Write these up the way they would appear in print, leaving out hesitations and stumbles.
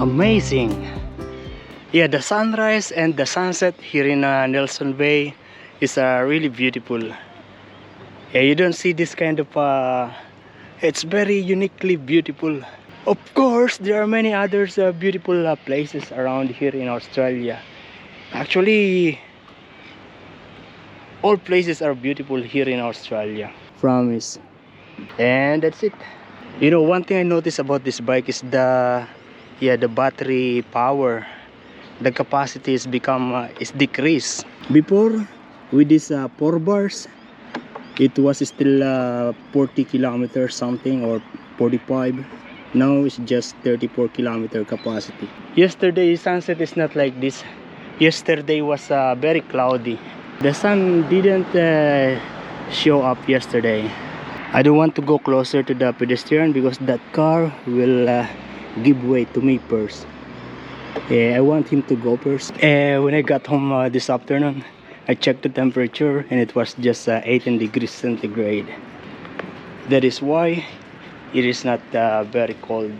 Amazing. Yeah, the sunrise and the sunset here in Nelson Bay is really beautiful. Yeah, you don't see this kind of it's very uniquely beautiful. Of course, there are many others beautiful places around here in Australia. Actually, all places are beautiful here in Australia. Promise. And that's it. You know, one thing I noticed about this bike is the battery power. The capacity is decreased. Before, with these 4 bars, it was still 40 kilometers something, or 45. Now it's just 34 kilometer capacity. Yesterday sunset is not like this. Yesterday was very cloudy. The sun didn't show up yesterday. I don't want to go closer to the pedestrian because that car will give way to me first. I want him to go first. When I got home this afternoon, I checked the temperature and it was just 18 degrees centigrade. That is why it is not very cold.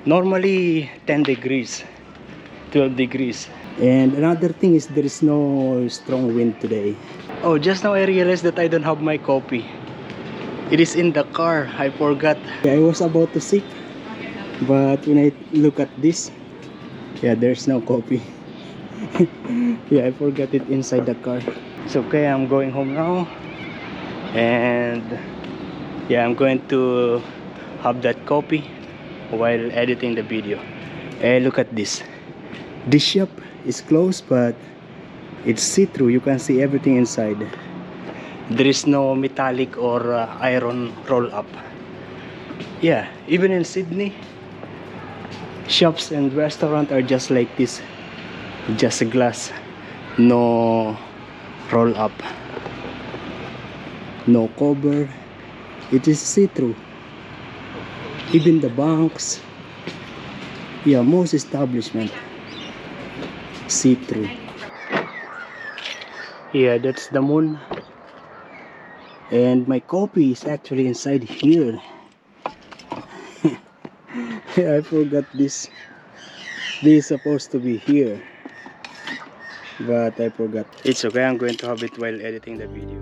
Normally 10 degrees, 12 degrees. And another thing is there is no strong wind today. Oh, just now I realized that I don't have my coffee. It is in the car. I forgot. I was about to sip, but when I look at this, there's no coffee. I forgot it inside the car. It's okay, I'm going home now. And I'm going to have that coffee while editing the video. Look at this. This shop is closed, but it's see-through. You can see everything inside. There is no metallic or iron roll-up. Even in Sydney, shops and restaurants are just like this. Just a glass, no roll-up, no cover. It is see-through. Even the banks, most establishment see-through. That's the moon. And my coffee is actually inside here. I forgot this. This is supposed to be here, but I forgot. It's okay, I'm going to have it while editing the video.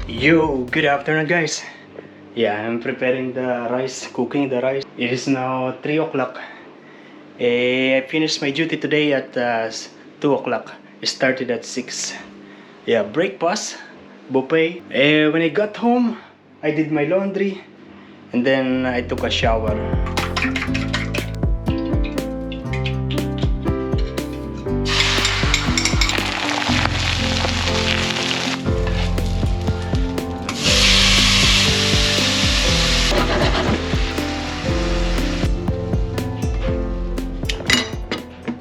Yo, good afternoon guys. I'm preparing the rice, cooking the rice. It is now 3 o'clock. I finished my duty today at 2 o'clock. I started at 6. Breakfast, buffet. When I got home, I did my laundry and then I took a shower.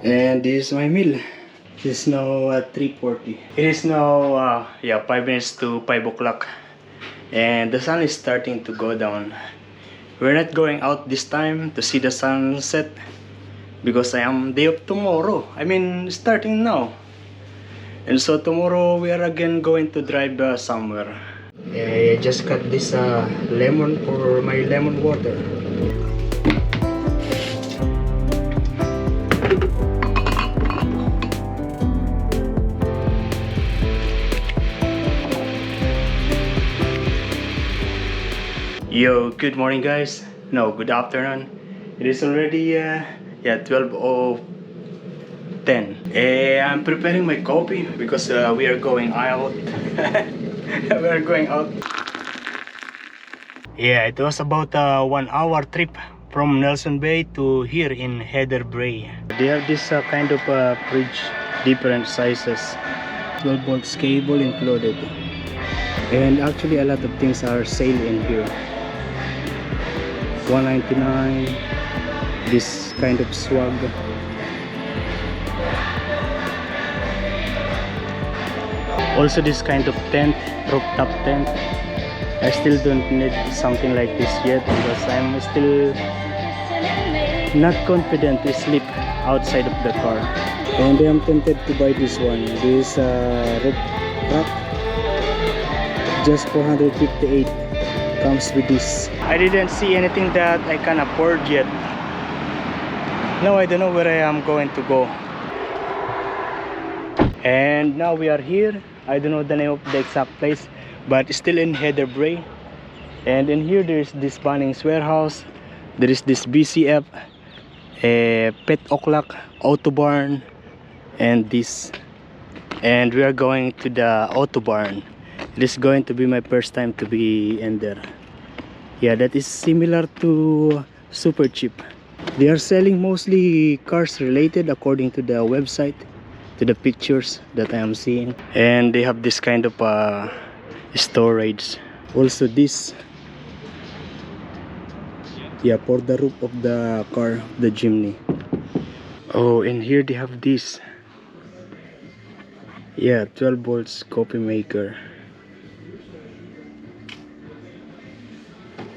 And this is my meal. It is now 3:40. It is now 5 minutes to 5 o'clock. And the sun is starting to go down. We're not going out this time to see the sunset because I am day of tomorrow. I mean, starting now. And so tomorrow we are again going to drive somewhere. I just cut this lemon for my lemon water. Yo, good morning guys. No, good afternoon. It is already 12:10. I'm preparing my coffee because we are going out. We are going out. It was about a 1-hour trip from Nelson Bay to here in Heather Bay. They have this kind of fridge, different sizes, 12 volts cable included, and actually a lot of things are sale in here. $1.99, this kind of swag. Also this kind of tent, rooftop tent. I still don't need something like this yet because I'm still not confident to sleep outside of the car. And I am tempted to buy this one. This rope rack, just 458 comes with this. I didn't see anything that I can afford yet. Now I don't know where I am going to go. And now we are here. I don't know the name of the exact place, but still in Heatherbray. And in here there is this Bunnings warehouse. There is this BCF, a Pet O'Clock, Autobarn, and this. And we are going to the Autobarn. It is going to be my first time to be in there. Yeah, that is similar to Super Cheap. They are selling mostly cars related according to the website, to the pictures that I am seeing. And they have this kind of storage. Also this, yeah, for the roof of the car, the Jimny. Oh, and here they have this, yeah, 12 volts coffee maker.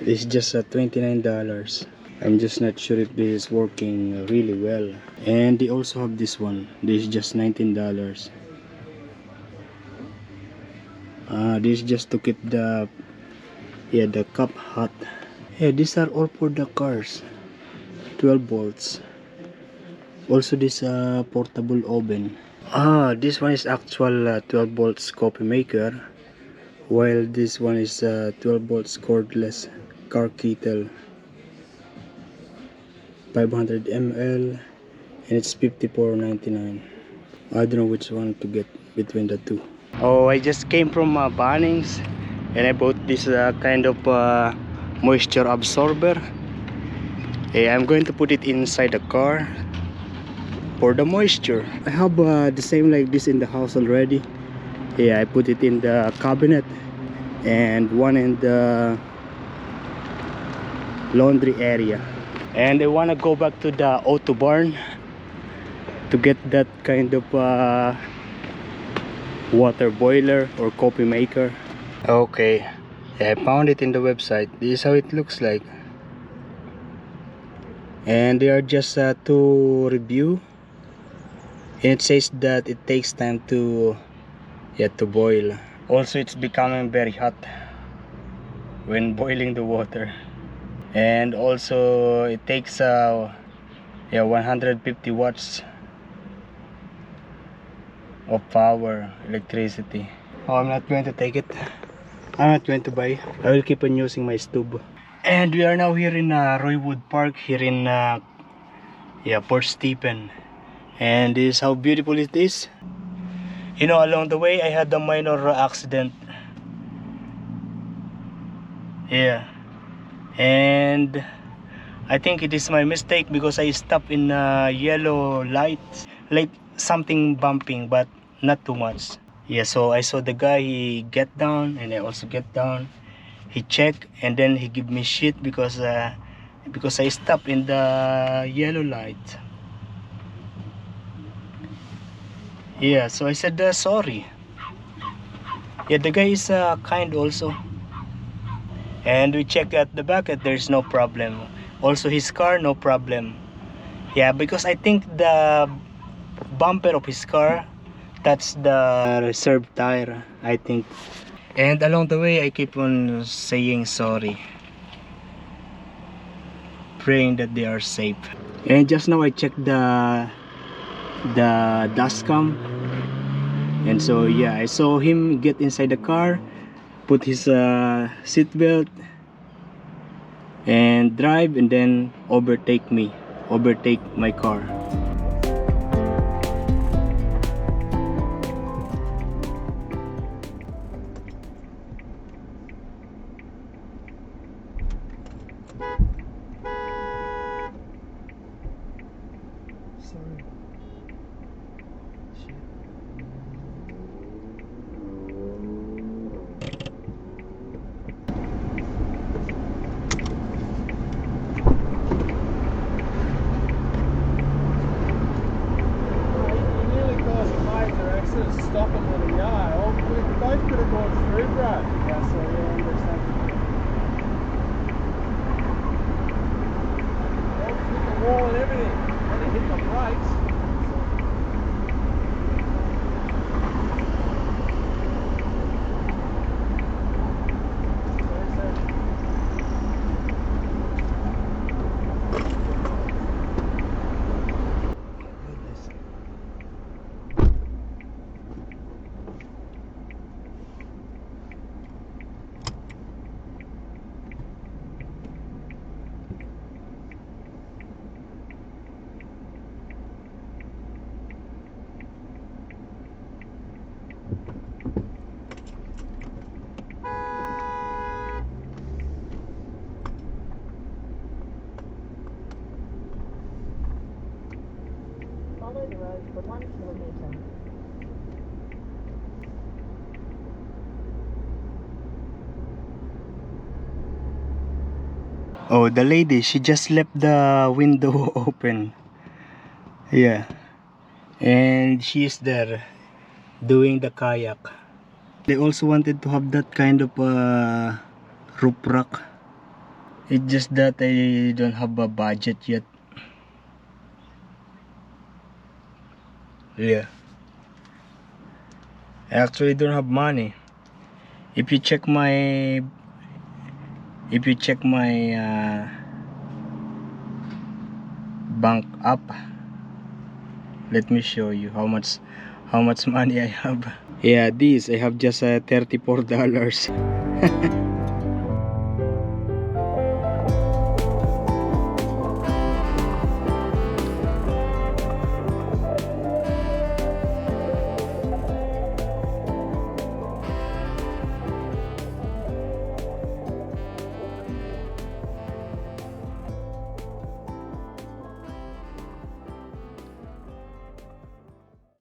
It's just $29. I'm just not sure if this is working really well. And they also have this one. This is just $19. This is just to keep the cup hot. Yeah, these are all for the cars. 12 volts. Also this portable oven. This one is actual 12 volts coffee maker, while this one is 12 volts cordless car kettle, 500 ml, and it's $54.99. I don't know which one to get between the two. Oh, I just came from Bunnings, and I bought this kind of moisture absorber. I'm going to put it inside the car for the moisture. I have the same like this in the house already. I put it in the cabinet and one in the laundry area. And I want to go back to the Autobarn to get that kind of water boiler or coffee maker. Okay, I found it in the website. This is how it looks like. And they are just to review. And it says that it takes time to boil. Also, it's becoming very hot when boiling the water. And also it takes 150 watts of power, electricity. Oh, I'm not going to take it. I'm not going to buy. I will keep on using my stove. And we are now here in Roywood Park, here in Port Stephen. And this is how beautiful it is. You know, along the way I had a minor accident. Yeah. And I think it is my mistake because I stopped in yellow light, like something bumping, but not too much. Yeah, so I saw the guy, he get down and I also get down. He checked and then he give me shit because I stopped in the yellow light. Yeah, so I said sorry. Yeah, the guy is kind also. And we check at the back and there's no problem. Also his car, no problem. Yeah, because I think the bumper of his car, that's the reserve tire, I think. And along the way I keep on saying sorry, praying that they are safe. And just now I checked the dashcam, and so yeah, I saw him get inside the car, put his seatbelt and drive, and then overtake my car. Sorry. Shit. Stopping with a yellow. We both could have gone through, bro. Yeah, so yeah, I understand. Hit the wall and everything. And it hit the brakes. by the road for 1 kilometer. Oh, the lady, she just left the window open. Yeah. And she's there doing the kayak. They also wanted to have that kind of roof rack. It's just that I don't have a budget yet. Yeah. I actually don't have money. If you check my bank app, let me show you how much money I have. Yeah, this I have just $34.